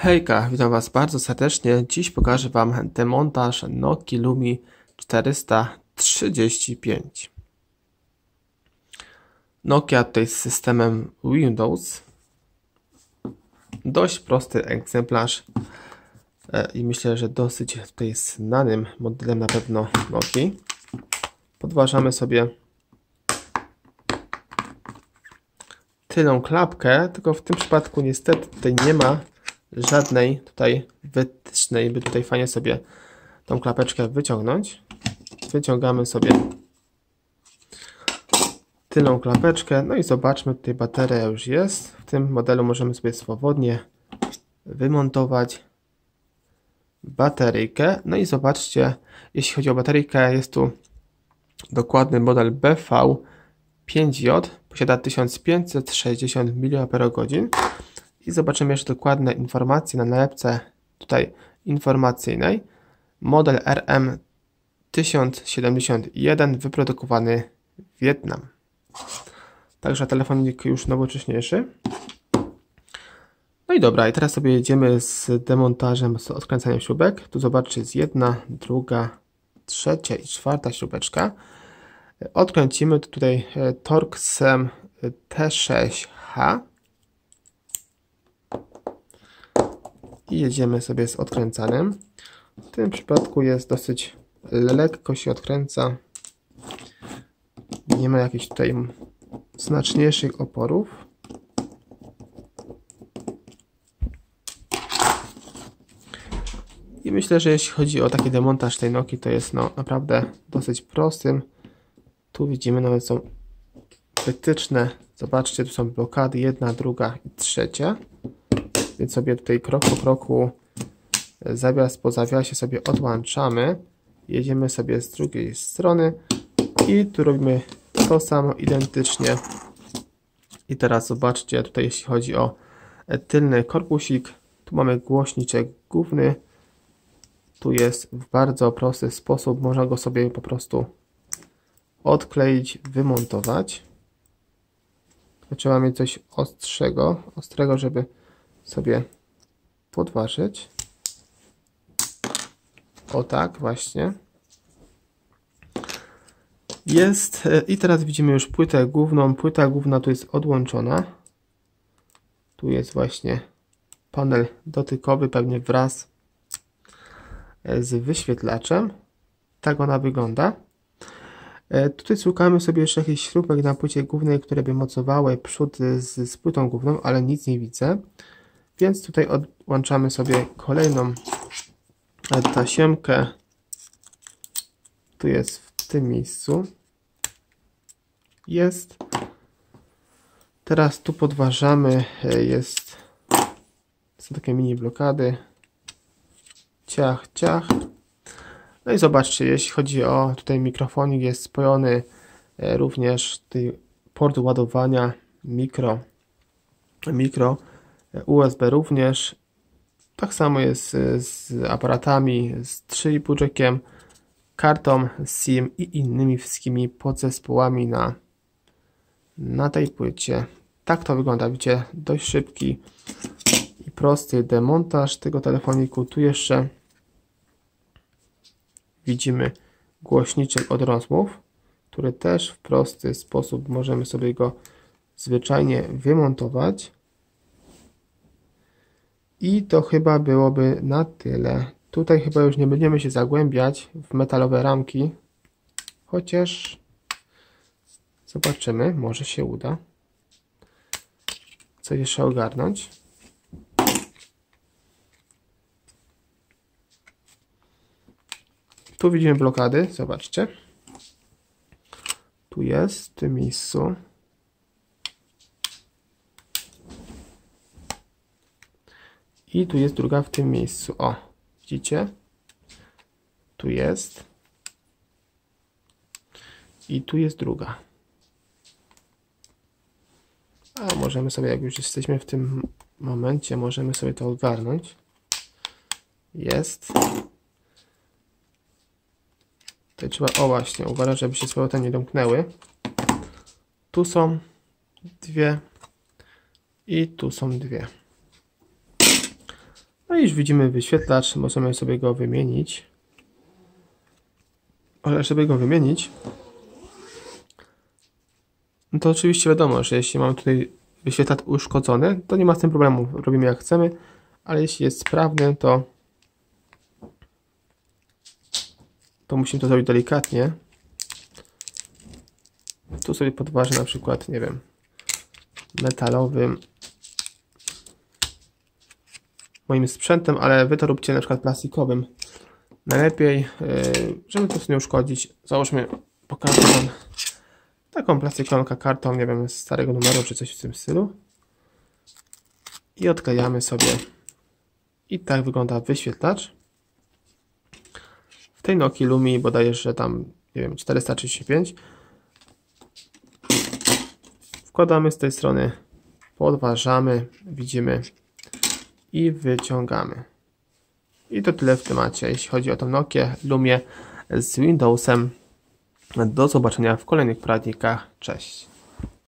Hejka, witam Was bardzo serdecznie. Dziś pokażę Wam demontaż Nokii Lumii 435. Nokia tutaj z systemem Windows. Dość prosty egzemplarz i myślę, że dosyć tutaj znanym modelem na pewno Nokii. Podważamy sobie tylną klapkę, tylko w tym przypadku niestety tutaj nie ma żadnej tutaj wytycznej, by tutaj fajnie sobie tą klapeczkę wyciągnąć. Wyciągamy sobie tylną klapeczkę, no i zobaczmy, tutaj bateria już jest. W tym modelu możemy sobie swobodnie wymontować bateryjkę. No i zobaczcie, jeśli chodzi o bateryjkę, jest tu dokładny model BV5J, posiada 1560 mAh. I zobaczymy jeszcze dokładne informacje na nalepce tutaj informacyjnej. Model RM1071, wyprodukowany Wietnam. Także telefonik już nowocześniejszy. No i dobra, i teraz sobie jedziemy z demontażem, z odkręcaniem śrubek. Tu zobaczcie, jest jedna, druga, trzecia i czwarta śrubeczka. Odkręcimy tutaj Torxem T6H. I jedziemy sobie z odkręcanym. W tym przypadku jest dosyć lekko się odkręca. Nie ma jakichś tutaj znaczniejszych oporów. I myślę, że jeśli chodzi o taki demontaż tej Nokii, to jest naprawdę dosyć prostym. Tu widzimy, nawet są wytyczne. Zobaczcie, tu są blokady, jedna, druga i trzecia. Więc sobie tutaj krok po kroku, zawias po zawiasie sobie odłączamy. Jedziemy sobie z drugiej strony i tu robimy to samo identycznie. I teraz zobaczcie, tutaj jeśli chodzi o tylny korpusik, tu mamy głośniczek główny. Tu jest w bardzo prosty sposób, można go sobie po prostu odkleić, wymontować. Trzeba mieć coś ostrego, żeby sobie podważyć. O tak właśnie. Jest. I teraz widzimy już płytę główną. Płyta główna tu jest odłączona. Tu jest właśnie panel dotykowy, pewnie wraz z wyświetlaczem. Tak ona wygląda. Tutaj szukamy sobie jeszcze jakichś śrubek na płycie głównej, które by mocowały przód z płytą główną, ale nic nie widzę. Więc tutaj odłączamy sobie kolejną tasiemkę. Tu jest w tym miejscu. Jest. Teraz tu podważamy. Są takie mini blokady. Ciach, ciach. No i zobaczcie, jeśli chodzi o tutaj mikrofonik, jest spojony również tutaj port ładowania mikro USB również. Tak samo jest z aparatami z 3,5 jackiem, kartą SIM i innymi wszystkimi podzespołami na tej płycie. Tak to wygląda, widzicie, dość szybki i prosty demontaż tego telefoniku. Tu jeszcze widzimy głośniczek od rozmów, który też w prosty sposób możemy sobie go zwyczajnie wymontować. I to chyba byłoby na tyle. Tutaj chyba już nie będziemy się zagłębiać w metalowe ramki. Chociaż zobaczymy, może się uda coś jeszcze ogarnąć. Tu widzimy blokady, zobaczcie. Tu jest, w tym miejscu. I tu jest druga w tym miejscu. O, widzicie? Tu jest. I tu jest druga. A możemy sobie, jak już jesteśmy w tym momencie, możemy sobie to ogarnąć. Jest. Tutaj trzeba, o właśnie, uważać, żeby się z powrotem nie domknęły. Tu są dwie i tu są dwie. No i już widzimy wyświetlacz, możemy sobie go wymienić. Ale żeby go wymienić, no to oczywiście wiadomo, że jeśli mamy tutaj wyświetlacz uszkodzony, to nie ma z tym problemu, robimy jak chcemy, ale jeśli jest sprawny, to musimy to zrobić delikatnie. Tu sobie podważę na przykład, nie wiem, metalowym moim sprzętem, ale wy to róbcie na przykład plastikowym. Najlepiej, żeby to nie uszkodzić, załóżmy karton, taką plastikową kartą, nie wiem, z starego numeru czy coś w tym stylu. I odklejamy sobie. I tak wygląda wyświetlacz. W tej Nokii Lumii bodajże tam, nie wiem, 435. Wkładamy z tej strony, podważamy, widzimy i wyciągamy. I to tyle w temacie, jeśli chodzi o tą Nokię Lumię z Windowsem. Do zobaczenia w kolejnych poradnikach. Cześć!